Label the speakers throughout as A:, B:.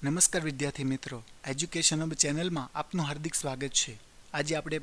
A: નમસ્કાર વિદ્યાર્થી મિત્રો, એજ્યુકેશન હબ ચેનલમાં આપનું હાર્દિક સ્વાગત છે. આજે આપણે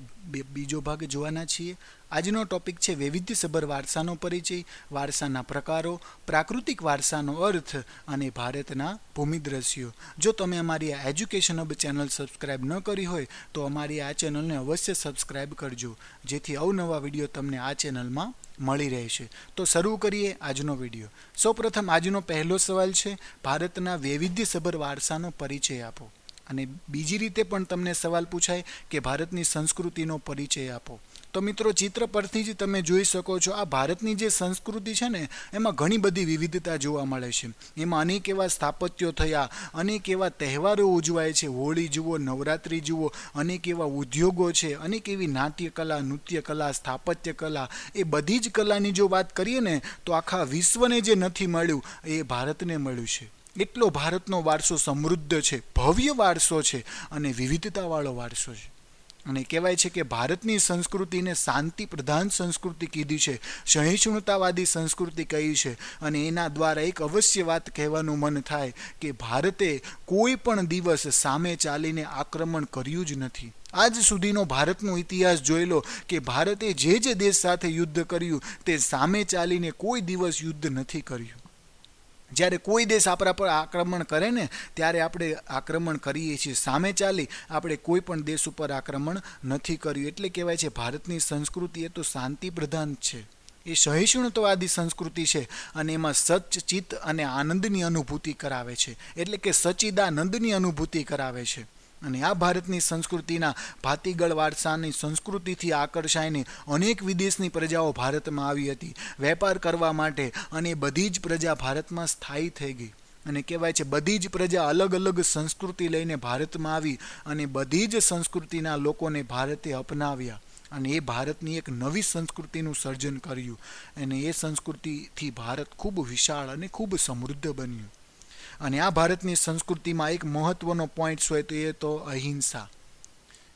A: બીજો ભાગ જોવાના છીએ. આજનો ટોપિક છે વૈવિધ્યસભર વારસાનો પરિચય, વારસાના પ્રકારો, પ્રાકૃતિક વારસાનો અર્થ અને ભારતના ભૂમિદ્રશ્યો. જો તમે અમારી આ એજ્યુકેશન હબ ચેનલ સબસ્ક્રાઇબ ન કરી હોય તો અમારી આ ચેનલને અવશ્ય સબસ્ક્રાઇબ કરજો, જેથી અવનવા વિડીયો તમને આ ચેનલમાં મળી રહેશે. તો શરૂ કરીએ આજનો વિડીયો. સૌપ્રથમ આજનો પહેલો સવાલ છે, ભારતના વૈવિધ્યસભર વારસાનો પરિચય આપો. અને બીજી રીતે પણ તમને સવાલ પૂછાય કે ભારતની સંસ્કૃતિનો પરિચય આપો. તો મિત્રો, ચિત્ર પરથી જ તમે જોઈ શકો છો, આ ભારતની જે સંસ્કૃતિ છે ને, એમાં ઘણી બધી વિવિધતા જોવા મળે છે. એમાં અનેક એવા સ્થાપત્યો થયા, અનેક એવા તહેવારો ઉજવાય છે. હોળી જુઓ, નવરાત્રિ જુઓ, અનેક એવા ઉદ્યોગો છે, અનેક એવી નાટ્ય કલા, નૃત્ય કલા, સ્થાપત્ય કલા, એ બધી જ કલાની જો વાત કરીએ ને, તો આખા વિશ્વને જે નથી મળ્યું એ ભારતને મળ્યું છે. એટલો ભારતનો વારસો સમૃદ્ધ છે, ભવ્ય વારસો છે અને વિવિધતાવાળો વારસો છે. અને કહેવાય છે કે ભારતની સંસ્કૃતિને શાંતિ પ્રધાન સંસ્કૃતિ કીધી છે, સહિષ્ણુતાવાદી સંસ્કૃતિ કહી છે. અને એના દ્વારા એક અવશ્ય વાત કહેવાનું મન થાય કે ભારતે કોઈ પણ દિવસ સામે ચાલીને આક્રમણ કર્યું જ નથી. આજ સુધીનો ભારતનો ઇતિહાસ જોઈ લો કે ભારતે જે દેશ સાથે યુદ્ધ કર્યું તે સામે ચાલીને કોઈ દિવસ યુદ્ધ નથી કર્યું. જ્યારે કોઈ દેશ આપણા પર આક્રમણ કરે ને, ત્યારે આપણે આક્રમણ કરીએ છીએ. સામે ચાલી આપણે કોઈ પણ દેશ ઉપર આક્રમણ નથી કર્યું. એટલે કહેવાય છે ભારતની સંસ્કૃતિ એ તો શાંતિ પ્રધાન છે, એ સહિષ્ણુતાવાદી સંસ્કૃતિ છે. અને એમાં સચ, ચિત્ત અને આનંદની અનુભૂતિ કરાવે છે. એટલે કે સચ્ચિદાનંદની અનુભૂતિ કરાવે છે. અને આ ભારતની સંસ્કૃતિના ભાતીગળ વારસાની સંસ્કૃતિથી આકર્ષાઈને અનેક વિદેશની પ્રજાઓ ભારતમાં આવી હતી વેપાર કરવા માટે, અને બધી જ પ્રજા ભારતમાં સ્થાયી થઈ ગઈ. અને કહેવાય છે બધી જ પ્રજા અલગ અલગ સંસ્કૃતિ લઈને ભારતમાં આવી, અને બધી જ સંસ્કૃતિના લોકોને ભારતે અપનાવ્યા. અને એ ભારતની એક નવી સંસ્કૃતિનું સર્જન કર્યું. અને એ સંસ્કૃતિથી ભારત ખૂબ વિશાળ અને ખૂબ સમૃદ્ધ બન્યું. અને આ ભારતની સંસ્કૃતિમાં એક મહત્વનો પોઈન્ટ હોય તો એ તો અહિંસા.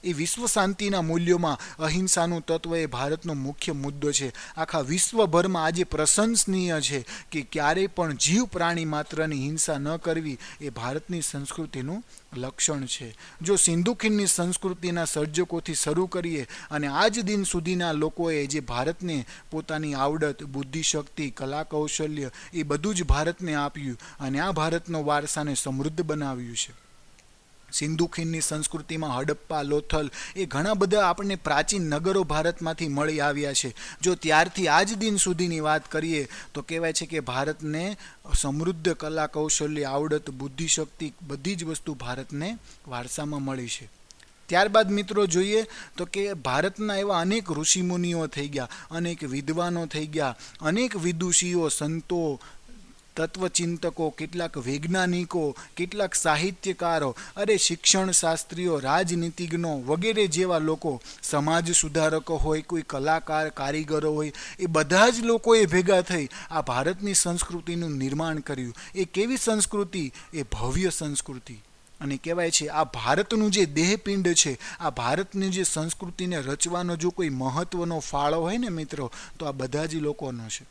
A: એ વિશ્વ શાંતિના મૂલ્યોમાં અહિંસાનું તત્વ એ ભારતનો મુખ્ય મુદ્દો છે. આખા વિશ્વભરમાં આજે પ્રશંસનીય છે કે ક્યારેય પણ જીવ પ્રાણી માત્રની હિંસા ન કરવી એ ભારતની સંસ્કૃતિનું લક્ષણ છે. જો સિંધુ ખીણની સંસ્કૃતિના સર્જકોથી શરૂ કરીએ અને આજ દિન સુધીના લોકોએ જે ભારતને પોતાની આવડત, બુદ્ધિશક્તિ, કલા કૌશલ્ય એ બધું જ ભારતને આપ્યું, અને આ ભારતનો વારસાને સમૃદ્ધ બનાવ્યું છે. સિંધુ ખીણની સંસ્કૃતિમાં હડપ્પા, લોથલ એ ઘણા બધા આપણને પ્રાચીન નગરો ભારતમાંથી મળી આવ્યા છે. જો ત્યારથી આજ દિન સુધીની વાત કરીએ તો કહેવાય છે કે ભારતને સમૃદ્ધ કલા કૌશલ્ય, આવડત, બુદ્ધિશક્તિ બધી જ વસ્તુ ભારતને વારસામાં મળી છે. ત્યારબાદ મિત્રો જોઈએ તો કે ભારતના એવા અનેક ઋષિમુનિઓ થઈ ગયા, અનેક વિદ્વાનો થઈ ગયા, અનેક વિદુષીઓ, સંતો, તત્વચિંતકો, કેટલાક વૈજ્ઞાનિકો, કેટલાક સાહિત્યકારો, અરે શિક્ષણ શાસ્ત્રીઓ, રાજનીતિજ્ઞો વગેરે જેવા લોકો, સમાજ સુધારકો હોય, કોઈ કલાકાર, કારીગરો હોય, એ બધા જ લોકોએ ભેગા થઈ આ ભારતની સંસ્કૃતિનું નિર્માણ કર્યું. એ કેવી સંસ્કૃતિ? એ ભવ્ય સંસ્કૃતિ. અને કહેવાય છે આ ભારતનું જે દેહપિંડ છે, આ ભારતની જે સંસ્કૃતિને રચવાનો જો કોઈ મહત્વનો ફાળો હોય ને મિત્રો, તો આ બધા જ લોકોનો છે.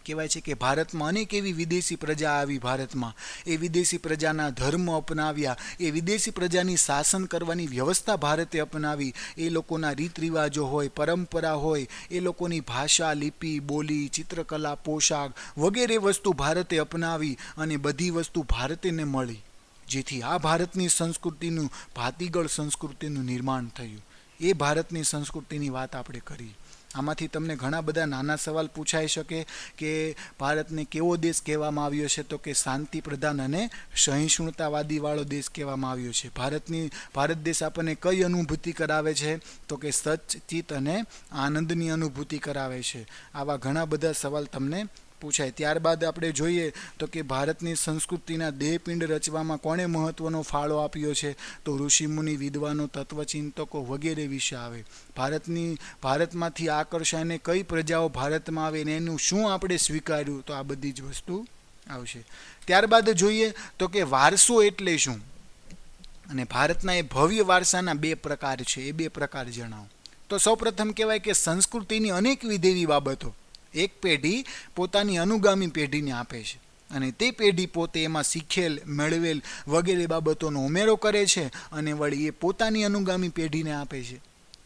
A: કહેવાય છે કે ભારતમાં અનેક એવી વિદેશી પ્રજા આવી ભારતમાં, એ વિદેશી પ્રજાના ધર્મ અપનાવ્યા, એ વિદેશી પ્રજાની શાસન કરવાની વ્યવસ્થા ભારતે અપનાવી. એ લોકોના રીત રિવાજો હોય, પરંપરા હોય, એ લોકોની ભાષા, લિપિ, બોલી, ચિત્રકલા, પોશાક વગેરે વસ્તુ ભારતે અપનાવી, અને બધી વસ્તુ ભારતને મળી, જેથી આ ભારતની સંસ્કૃતિનું, ભાતીગળ સંસ્કૃતિનું નિર્માણ થયું. એ ભારતની સંસ્કૃતિની વાત આપણે કરી. આમાંથી તમને ઘણા બધા નાના સવાલ પૂછાઈ શકે કે ભારતને કેવો દેશ કહેવામાં આવ્યો છે? તો કે શાંતિ પ્રધાન અને સહિષ્ણુતાવાદી વાળો દેશ કહેવામાં આવ્યો છે. ભારત દેશ આપણને કઈ અનુભૂતિ કરાવે છે? તો કે સચ, ચિત્ત અને આનંદની અનુભૂતિ કરાવે છે. આવા ઘણા બધા સવાલ તમને પૂછાય. ત્યારબાદ આપણે જોઈએ તો કે ભારતની સંસ્કૃતિના દેહપિંડ રચવામાં કોણે મહત્વનો ફાળો આપ્યો છે? તો ઋષિમુનિ, વિદ્વાનો, તત્વચિંતકો વગેરે વિશે આવે. ભારતમાંથી આકર્ષાઈને કઈ પ્રજાઓ ભારતમાં આવે ને એનું શું આપણે સ્વીકાર્યું, તો આ બધી જ વસ્તુ આવશે. ત્યારબાદ જોઈએ તો કે વારસો એટલે શું? અને ભારતના એ ભવ્ય વારસાના બે પ્રકાર છે. એ બે પ્રકાર જણાવો. તો સૌપ્રથમ કહેવાય કે સંસ્કૃતિની અનેકવિધ એવી બાબતો એક પેઢી પોતાની અનુગામી પેઢીને આપે છે. અને તે પેઢી પોતે એમાં શીખેલ મેળવેલ વગેરે બાબતોનો ઉમેરો કરે છે અને વળી એ પોતાની અનુગામી પેઢીને આપે છે.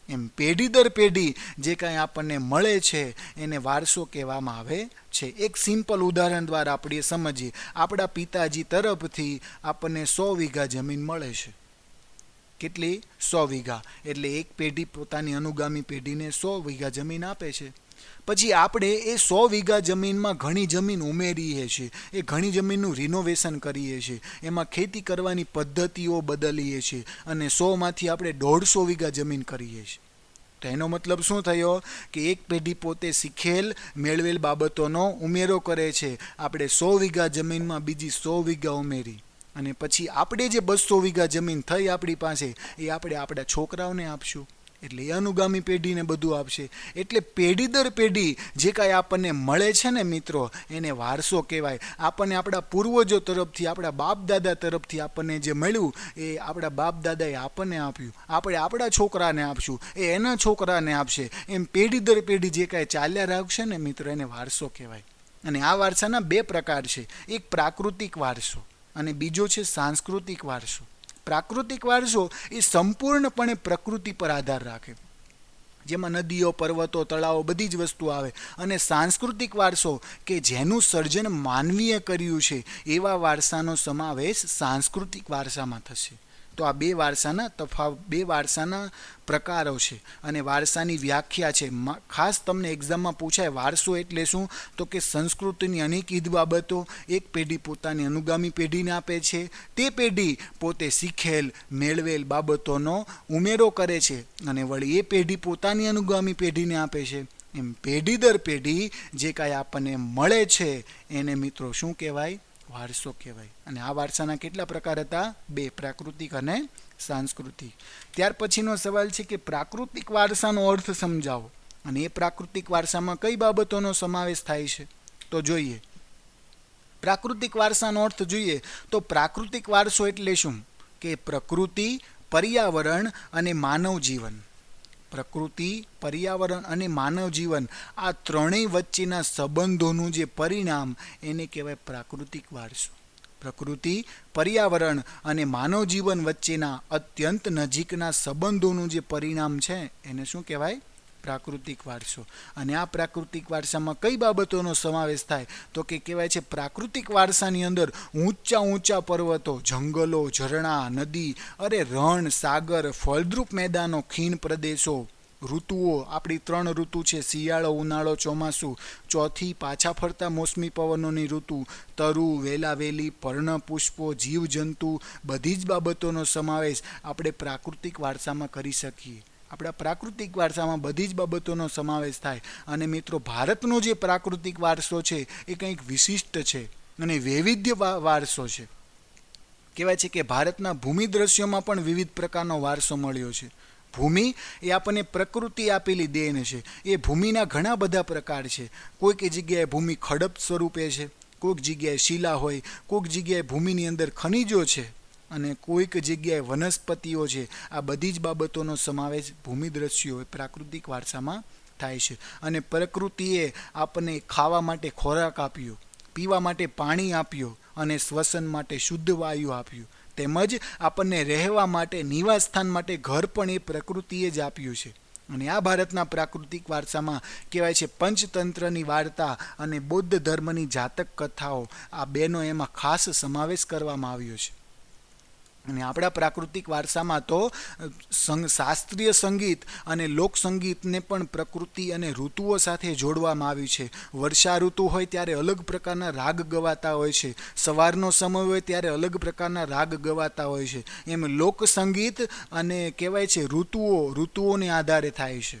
A: એમ પેઢી દર પેઢી જે કાંઈ આપણને મળે છે એને વારસો કહેવામાં આવે છે. એક સિમ્પલ ઉદાહરણ દ્વારા આપણે સમજીએ. આપણા પિતાજી તરફથી આપણને 100 વીઘા જમીન મળે છે. કેટલી? 100 વીઘા. એટલે એક પેઢી પોતાની અનુગામી પેઢીને 100 વીઘા જમીન આપે છે. પછી આપણે એ 100 વીઘા જમીનમાં ઘણી જમીન ઉમેરીએ છીએ, એ ઘણી જમીનનું રિનોવેશન કરીએ છીએ, એમાં ખેતી કરવાની પદ્ધતિઓ બદલીએ છીએ અને 100માંથી આપણે 150 વીઘા જમીન કરીએ છીએ. તો એનો મતલબ શું થયો કે એક પેઢી પોતે શીખેલ મેળવેલ બાબતોનો ઉમેરો કરે છે. આપણે 100 વીઘા જમીનમાં બીજી 100 વીઘા ઉમેરી અને પછી આપણે જે 200 વીઘા જમીન થઈ આપણી પાસે એ આપણે આપણા છોકરાઓને આપશું. એટલે એ અનુગામી પેઢીને બધું આપશે. એટલે પેઢી દર પેઢી જે કાંઈ આપણને મળે છે ને મિત્રો, એને વારસો કહેવાય. આપણને આપણા પૂર્વજો તરફથી, આપણા બાપ દાદા તરફથી આપણને જે મળ્યું એ આપણા બાપ દાદાએ આપણને આપ્યું, આપણે આપણા છોકરાને આપશું, એ એના છોકરાને આપશે. એમ પેઢી દર પેઢી જે કાંઈ ચાલ્યા રાખશે ને મિત્રો, એને વારસો કહેવાય. અને આ વારસાના 2 પ્રકાર છે. એક પ્રાકૃતિક વારસો અને બીજો છે સાંસ્કૃતિક વારસો. પ્રાકૃતિક વારસો એ સંપૂર્ણપણે પ્રકૃતિ પર આધાર રાખે, જેમાં નદીઓ, પર્વતો, તળાવો બધી જ વસ્તુ આવે. અને સાંસ્કૃતિક વારસો કે જેનું સર્જન માનવીએ કર્યું છે એવા વારસાનો સમાવેશ સાંસ્કૃતિક વારસામાં થશે. તો આ 2 વારસાના તફાવત, 2 વારસાના પ્રકારો છે અને વારસાની વ્યાખ્યા છે. ખાસ તમને એક્ઝામમાં પૂછાય વારસો એટલે શું, તો કે સંસ્કૃતિની અનેકવિધ બાબતો એક પેઢી પોતાની અનુગામી પેઢીને આપે છે. તે પેઢી પોતે શીખેલ મેળવેલ બાબતોનો ઉમેરો કરે છે અને વળી એ પેઢી પોતાની અનુગામી પેઢીને આપે છે. એમ પેઢી દર પેઢી જે કાંઈ આપણને મળે છે એને મિત્રો શું કહેવાય? વારસો કહેવાય. અને આ વારસાના કેટલા પ્રકાર હતા? 2, પ્રાકૃતિક અને સાંસ્કૃતિક. ત્યાર પછીનો સવાલ છે કે પ્રાકૃતિક વારસાનો અર્થ સમજાવો. અને એ પ્રાકૃતિક વારસામાં કઈ બાબતોનો સમાવેશ થાય છે? તો જોઈએ, પ્રાકૃતિક વારસાનો અર્થ જોઈએ તો પ્રાકૃતિક વારસો એટલે શું કે પ્રકૃતિ, પર્યાવરણ અને માનવ જીવન. પ્રકૃતિ, પર્યાવરણ અને માનવ જીવન આ ત્રણેય વચ્ચેના સંબંધોનું જે પરિણામ એને કહેવાય પ્રાકૃતિક વારસો. પ્રકૃતિ, પર્યાવરણ અને માનવ જીવન વચ્ચેના અત્યંત નજીકના સંબંધોનું જે પરિણામ છે એને શું કહેવાય? પ્રાકૃતિક વારસો. અને આ પ્રાકૃતિક વારસામાં કઈ બાબતોનો સમાવેશ થાય? તો કે કહેવાય છે પ્રાકૃતિક વારસાની અંદર ઊંચા ઊંચા પર્વતો, જંગલો, ઝરણા, નદી, રણ, સાગર, ફળદ્રુપ મેદાનો, ખીણ પ્રદેશો, ઋતુઓ, આપણી 3 ઋતુ છે, શિયાળો, ઉનાળો, ચોમાસું, ચોથી પાછા ફરતા મોસમી પવનોની ઋતુ, તરુ, વેલાવેલી, પર્ણપુષ્પો, જીવજંતુ, બધી જ બાબતોનો સમાવેશ આપણે પ્રાકૃતિક વારસામાં કરી શકીએ. આપણા પ્રાકૃતિક વારસામાં બધી જ બાબતોનો સમાવેશ થાય. અને મિત્રો, ભારતનો જે પ્રાકૃતિક વારસો છે એ કંઈક વિશિષ્ટ છે અને વૈવિધ્ય વારસો છે. કહેવાય છે કે ભારતના ભૂમિ દ્રશ્યોમાં પણ વિવિધ પ્રકારનો વારસો મળ્યો છે. ભૂમિ એ આપણને પ્રકૃતિ આપેલી દેન છે. એ ભૂમિના ઘણા બધા પ્રકાર છે. કોઈક જગ્યાએ ભૂમિ ખડપ સ્વરૂપે છે, કોઈક જગ્યાએ શિલા હોય, કોઈક જગ્યાએ ભૂમિની અંદર ખનિજો છે અને કોઈક જગ્યાએ વનસ્પતિઓ છે. આ બધી જ બાબતોનો સમાવેશ ભૂમિ દ્રશ્યો પ્રાકૃતિક વારસામાં થાય છે. અને પ્રકૃતિએ આપણને ખાવા માટે ખોરાક આપ્યો, પીવા માટે પાણી આપ્યું અને શ્વસન માટે શુદ્ધ વાયુ આપ્યું, તેમજ આપણને રહેવા માટે, નિવાસ સ્થાન માટે ઘર પણ એ પ્રકૃતિએ જ આપ્યું છે. અને આ ભારતના પ્રાકૃતિક વારસામાં કહેવાય છે પંચતંત્રની વાર્તા અને બૌદ્ધ ધર્મની જાતક કથાઓ, આ બેનો એમાં ખાસ સમાવેશ કરવામાં આવ્યો છે. અને આપણા પ્રાકૃતિક વારસામાં તો શાસ્ત્રીય સંગીત અને લોકસંગીતને પણ પ્રકૃતિ અને ઋતુઓ સાથે જોડવામાં આવ્યું છે. વર્ષા ઋતુ હોય ત્યારે અલગ પ્રકારના રાગ ગવાતા હોય છે, સવારનો સમય હોય ત્યારે અલગ પ્રકારના રાગ ગવાતા હોય છે. એમ લોકસંગીત અને કહેવાય છે ઋતુઓને આધારે થાય છે.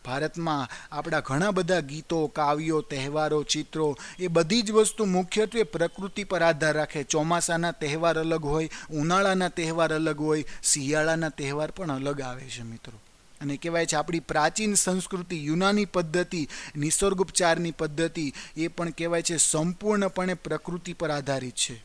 A: ભારતમાં આપણા ઘણા બધા ગીતો, કાવ્યો, તહેવારો, ચિત્રો એ બધી જ વસ્તુ મુખ્યત્વે પ્રકૃતિ પર આધાર રાખે. ચોમાસાના તહેવાર અલગ હોય, ઉનાળાના તહેવાર અલગ હોય, શિયાળાના તહેવાર પણ અલગ આવે છે મિત્રો. અને કહેવાય છે આપણી પ્રાચીન સંસ્કૃતિ, યુનાની પદ્ધતિ, નિસર્ગોપચારની પદ્ધતિ એ પણ કહેવાય છે સંપૂર્ણપણે પ્રકૃતિ પર આધારિત છે.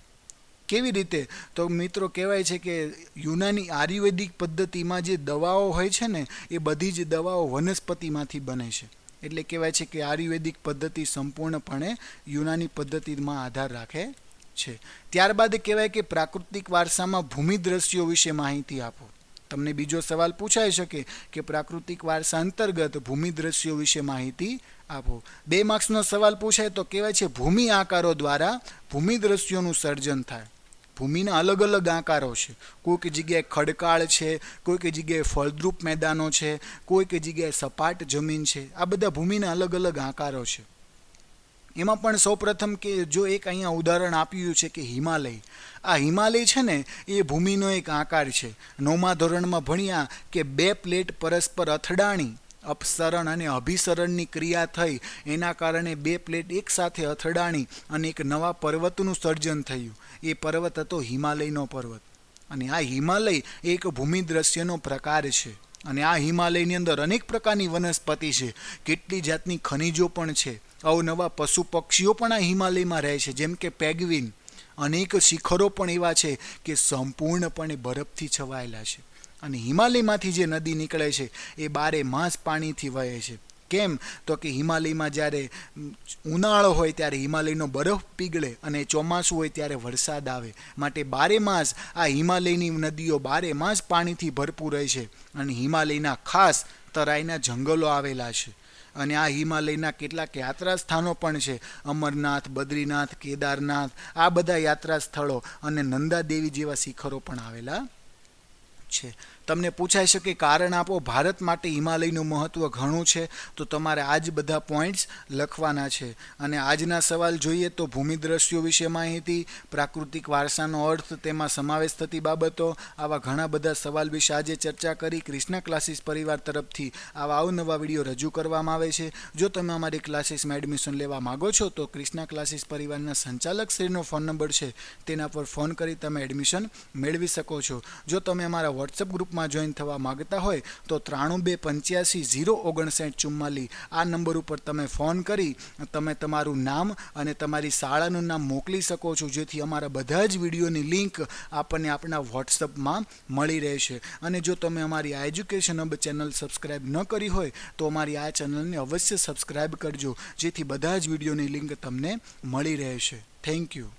A: કેવી રીતે? તો મિત્રો કહેવાય છે કે યુનાની આયુર્વેદિક પદ્ધતિમાં જે દવાઓ હોય છે ને એ બધી જ દવાઓ વનસ્પતિમાંથી બને છે. એટલે કહેવાય છે કે આયુર્વેદિક પદ્ધતિ સંપૂર્ણપણે યુનાની પદ્ધતિમાં આધાર રાખે છે. ત્યારબાદ કહેવાય કે પ્રાકૃતિક વારસામાં ભૂમિ દ્રશ્યો વિશે માહિતી આપો. તમને બીજો સવાલ પૂછાઈ શકે કે પ્રાકૃતિક વારસા અંતર્ગત ભૂમિ દ્રશ્યો વિશે માહિતી આપો. 2 માર્ક્સનો સવાલ પૂછાય તો કહેવાય છે ભૂમિ આકારો દ્વારા ભૂમિ દ્રશ્યોનું સર્જન થાય. ભૂમિના અલગ અલગ આકારો છે. કોઈક જગ્યાએ ખડકાળ છે, કોઈક જગ્યાએ ફળદ્રુપ મેદાનો છે, કોઈક જગ્યાએ સપાટ જમીન છે. આ બધા ભૂમિના અલગ અલગ આકારો છે. એમાં પણ સૌપ્રથમ કે જો એક અહીંયા ઉદાહરણ આપ્યું છે કે હિમાલય. આ હિમાલય છે ને એ ભૂમિનો એક આકાર છે. 9મા ધોરણમાં ભણ્યા કે 2 પ્લેટ પરસ્પર અથડાણી, અપસરણ અને અભિસરણની ક્રિયા થઈ, એના કારણે 2 પ્લેટ એકસાથે અથડાણી અને એક નવા પર્વતનું સર્જન થયું. એ પર્વત હતો હિમાલયનો પર્વત. અને આ હિમાલય એક ભૂમિ દ્રશ્યનો પ્રકાર છે. અને આ હિમાલયની અંદર અનેક પ્રકારની વનસ્પતિ છે, કેટલી જાતની ખનિજો પણ છે. અવનવા પશુ પક્ષીઓ પણ આ હિમાલયમાં રહે છે, જેમ કે પેંગ્વિન. અનેક શિખરો પણ એવા છે કે સંપૂર્ણપણે બરફથી છવાયેલા છે. અને હિમાલયમાંથી જે નદી નીકળે છે એ 12 માસ પાણીથી વહે છે. કેમ તો કે હિમાલયમાં જ્યારે ઉનાળો હોય ત્યારે હિમાલયનો બરફ પીગળે અને ચોમાસું હોય ત્યારે વરસાદ આવે. માટે 12 માસ આ હિમાલયની નદીઓ 12 માસ પાણીથી ભરપૂર રહે છે. અને હિમાલયના ખાસ તરાઈના જંગલો આવેલા છે. અને આ હિમાલયના કેટલાક યાત્રા સ્થાનો પણ છે. અમરનાથ, બદ્રીનાથ, કેદારનાથ, આ બધા યાત્રા સ્થળો અને નંદાદેવી જેવા શિખરો પણ આવેલા છે. તમને પૂછાઈ શકે કારણ આપો. ભારત માટે હિમાલયનું મહત્વ ઘણું છે, તો તમારે આ જ બધા પોઈન્ટ્સ લખવાના છે. અને આજના સવાલ જોઈએ તો ભૂમિ દ્રશ્યો વિશે માહિતી, પ્રાકૃતિક વારસાનો અર્થ, તેમાં સમાવેશ થતી બાબતો, આવા ઘણા બધા સવાલ વિશે આજે ચર્ચા કરી. ક્રિષ્ના ક્લાસીસ પરિવાર તરફથી આવા અવનવા વિડીયો રજૂ કરવામાં આવે છે. જો તમે અમારી ક્લાસીસમાં એડમિશન લેવા માગો છો તો ક્રિષ્ના ક્લાસીસ પરિવારના સંચાલક શ્રીનો ફોન નંબર છે, તેના પર ફોન કરી તમે એડમિશન મેળવી શકો છો. જો તમે અમારા વોટ્સઅપ ગ્રુપમાં જોઈન થવા માંગતા હોય તો 9328505944 આ નંબર ઉપર તમે ફોન કરી તમે તમારું નામ અને તમારી શાળાનું નામ મોકલી શકો છો, જેથી અમારા બધા જ વિડીયોની લિંક આપણને આપણા વોટ્સઅપમાં મળી રહેશે. અને જો તમે અમારી આ એજ્યુકેશન હબ ચેનલ સબસ્ક્રાઈબ ન કરી હોય તો અમારી આ ચેનલને અવશ્ય સબસ્ક્રાઈબ કરજો, જેથી બધા જ વિડીયોની લિંક તમને મળી રહેશે. Thank you.